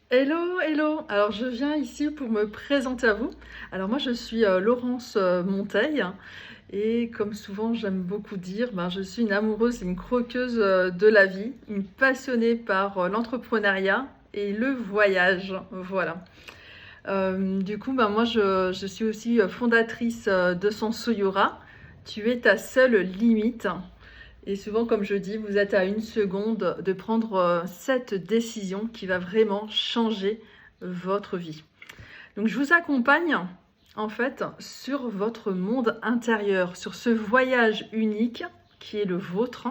Hello, hello! Alors je viens ici pour me présenter à vous. Alors moi je suis Laurence Monteil et comme souvent j'aime beaucoup dire, je suis une amoureuse et une croqueuse de la vie, une passionnée par l'entrepreneuriat et le voyage. Voilà. Du coup, moi je suis aussi fondatrice de Sansoyora. Tu es ta seule limite. Et souvent, comme je dis, vous êtes à une seconde de prendre cette décision qui va vraiment changer votre vie. Donc, je vous accompagne en fait sur votre monde intérieur, sur ce voyage unique qui est le vôtre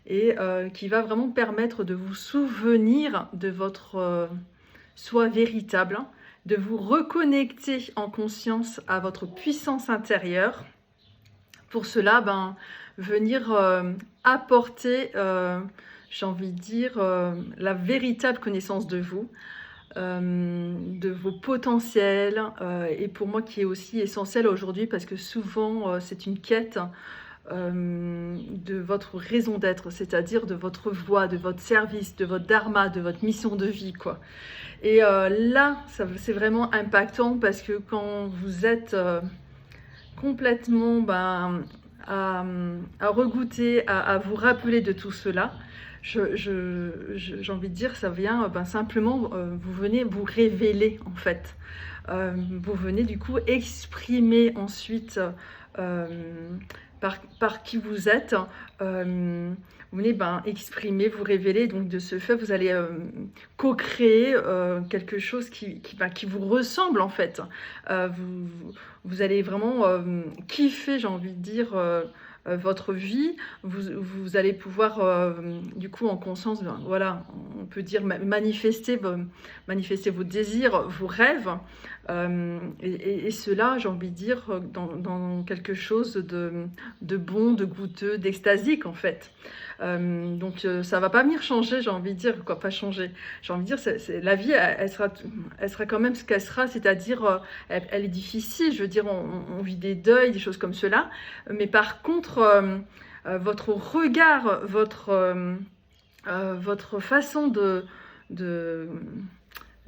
et qui va vraiment permettre de vous souvenir de votre soi véritable, de vous reconnecter en conscience à votre puissance intérieure. Pour cela, venir apporter, j'ai envie de dire, la véritable connaissance de vos potentiels, et pour moi qui est aussi essentiel aujourd'hui parce que souvent c'est une quête de votre raison d'être, c'est-à-dire de votre voie, de votre service, de votre dharma, de votre mission de vie, quoi. Et là, c'est vraiment impactant parce que quand vous êtes complètement à regoûter, à vous rappeler de tout cela, j'ai envie de dire, ça vient simplement, vous venez vous révéler en fait. Vous venez du coup exprimer ensuite euh, par qui vous êtes. Vous venez exprimer, vous révéler. Donc de ce fait, vous allez co-créer quelque chose qui vous ressemble en fait. Vous allez vraiment kiffer, j'ai envie de dire, votre vie. Vous allez pouvoir, du coup, en conscience, voilà, on peut dire manifester vos désirs, vos rêves. Et cela, j'ai envie de dire, dans quelque chose de bon, de goûteux, d'extasique en fait. Donc ça va pas venir changer, j'ai envie de dire, quoi, pas changer. J'ai envie de dire, la vie, elle sera quand même ce qu'elle sera, c'est-à-dire, elle est difficile, je veux dire, on vit des deuils, des choses comme cela, mais par contre, votre regard, votre façon de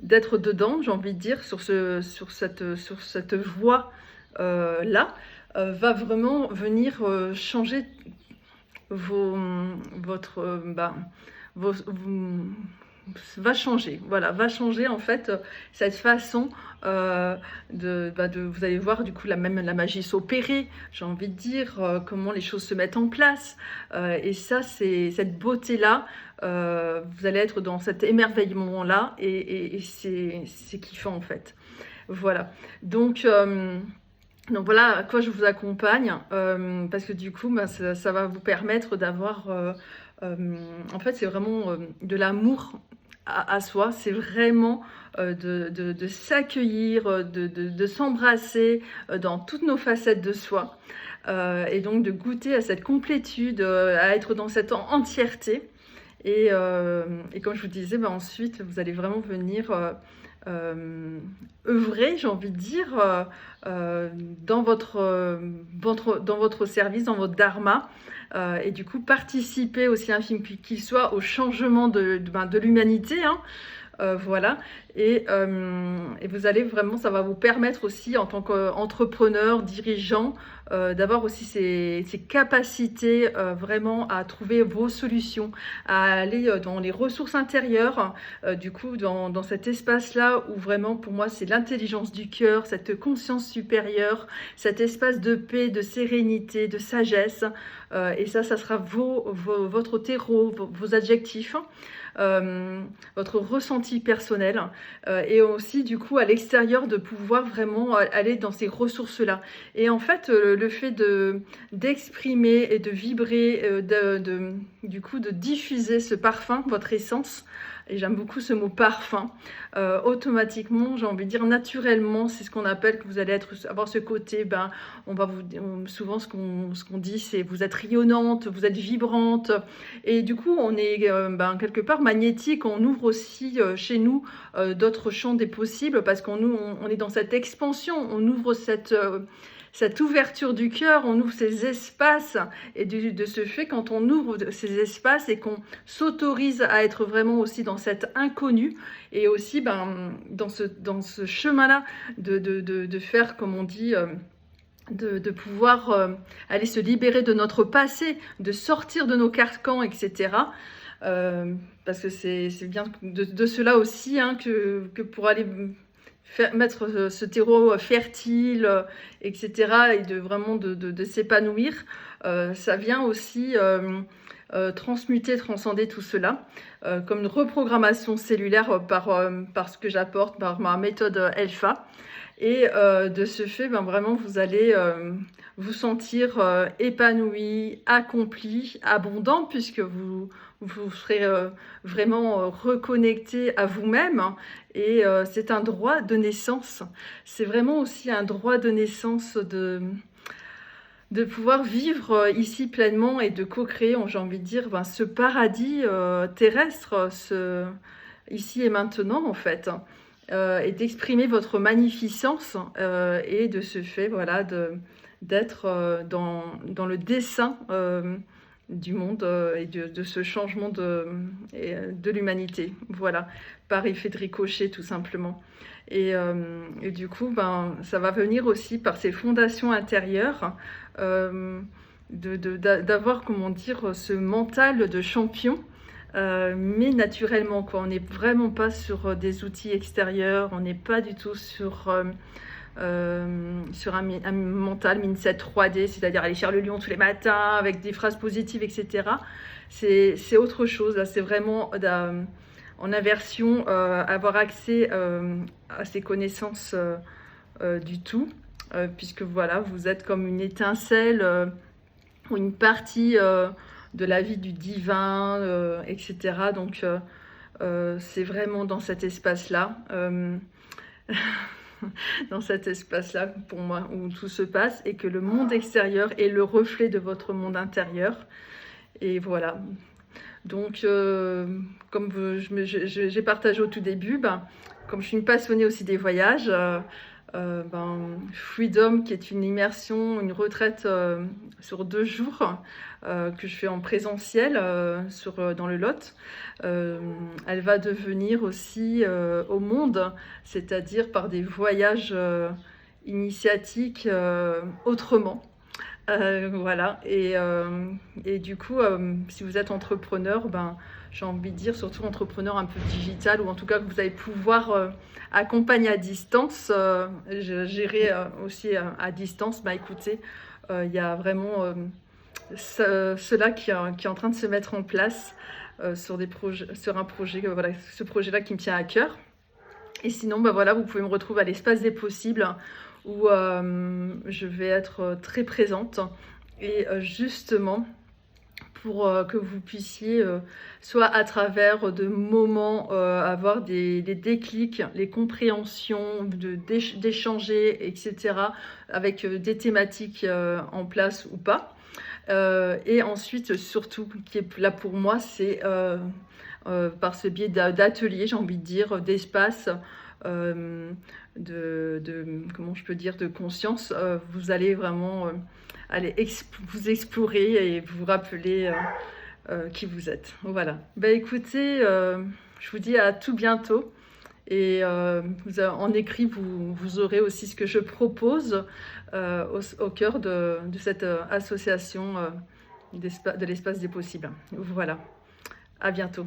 d'être dedans, j'ai envie de dire, sur cette voie là, va vraiment venir changer vos, votre, va changer, voilà, va changer en fait cette façon vous allez voir du coup la magie s'opérer, j'ai envie de dire, comment les choses se mettent en place, et ça c'est cette beauté là, vous allez être dans cet émerveillement là et c'est kiffant en fait. Voilà, donc voilà à quoi je vous accompagne, parce que du coup ça va vous permettre d'avoir en fait c'est vraiment de l'amour à soi, c'est vraiment de s'accueillir, de s'embrasser dans toutes nos facettes de soi, et donc de goûter à cette complétude, à être dans cette entièreté. Et comme je vous disais, ensuite, vous allez vraiment venir œuvrer, j'ai envie de dire, dans dans votre service, dans votre dharma, et du coup participer aussi infime qu'il soit au changement de l'humanité, hein. Voilà, et vous allez vraiment, ça va vous permettre aussi en tant qu'entrepreneur, dirigeant, d'avoir aussi ces capacités vraiment à trouver vos solutions, à aller dans les ressources intérieures, du coup dans cet espace-là où vraiment pour moi c'est l'intelligence du cœur, cette conscience supérieure, cet espace de paix, de sérénité, de sagesse, et ça sera votre terreau, vos adjectifs, votre ressenti personnel, et aussi du coup à l'extérieur de pouvoir vraiment aller dans ces ressources-là. Et en fait, le fait d'exprimer et de vibrer, du coup de diffuser ce parfum, votre essence, et j'aime beaucoup ce mot parfum, automatiquement, j'ai envie de dire naturellement, c'est ce qu'on appelle que vous allez avoir ce côté, souvent ce qu'on dit, c'est vous êtes rayonnante, vous êtes vibrante, et du coup on est quelque part magnétique, on ouvre aussi chez nous d'autres champs des possibles parce on est dans cette expansion, on ouvre cette ouverture du cœur, on ouvre ces espaces et de ce fait, quand on ouvre ces espaces et qu'on s'autorise à être vraiment aussi dans cet inconnu et aussi dans ce chemin-là de faire, comme on dit, de pouvoir aller se libérer de notre passé, de sortir de nos carcans, etc. Parce que c'est bien de cela aussi hein, que pour aller mettre ce terreau fertile, etc. et de vraiment de s'épanouir, ça vient aussi transmuter, transcender tout cela, comme une reprogrammation cellulaire par ce que j'apporte, par ma méthode Elpha. Et de ce fait, vraiment, vous allez vous sentir épanoui, accompli, abondant, puisque vous serez vraiment reconnecté à vous-même. Et c'est un droit de naissance. C'est vraiment aussi un droit de naissance de pouvoir vivre ici pleinement et de co-créer, j'ai envie de dire, ce paradis terrestre, ici et maintenant, en fait. Et d'exprimer votre magnificence et de ce fait, voilà, d'être dans le dessein du monde et de ce changement de l'humanité, voilà, par effet de ricochet tout simplement. Et du coup, ça va venir aussi par ces fondations intérieures, d'avoir, comment dire, ce mental de champion, mais naturellement, quoi. On n'est vraiment pas sur des outils extérieurs, on n'est pas du tout sur un mental mindset 3D, c'est-à-dire aller faire le lion tous les matins avec des phrases positives, etc. C'est autre chose, là, c'est vraiment en inversion, avoir accès à ces connaissances du tout, puisque voilà, vous êtes comme une étincelle ou une partie de la vie du divin, etc. Donc c'est vraiment dans cet espace-là, dans cet espace-là pour moi où tout se passe et que le monde extérieur est le reflet de votre monde intérieur. Et voilà. Donc comme j'ai partagé au tout début, comme je suis une passionnée aussi des voyages, Freedom, qui est une immersion, une retraite sur 2 jours que je fais en présentiel dans le Lot. Elle va devenir aussi au monde, c'est-à-dire par des voyages initiatiques autrement. Voilà, et du coup, si vous êtes entrepreneur, j'ai envie de dire, surtout entrepreneur un peu digital, ou en tout cas que vous allez pouvoir accompagner à distance, gérer aussi à distance, écoutez, il y a vraiment cela qui est en train de se mettre en place sur un projet, voilà, ce projet-là qui me tient à cœur. Et sinon, voilà, vous pouvez me retrouver à l'espace des possibles, où je vais être très présente et justement pour que vous puissiez soit à travers de moments avoir des déclics, les compréhensions, d'échanger, etc. avec des thématiques en place ou pas. Et ensuite, surtout, qui est là pour moi, c'est par ce biais d'ateliers, j'ai envie de dire, d'espace, comment je peux dire, de conscience, vous allez vraiment aller vous explorer et vous rappeler qui vous êtes. Voilà. Écoutez, je vous dis à tout bientôt. Et en écrit, vous aurez aussi ce que je propose au cœur de cette association de l'espace des possibles. Voilà. À bientôt.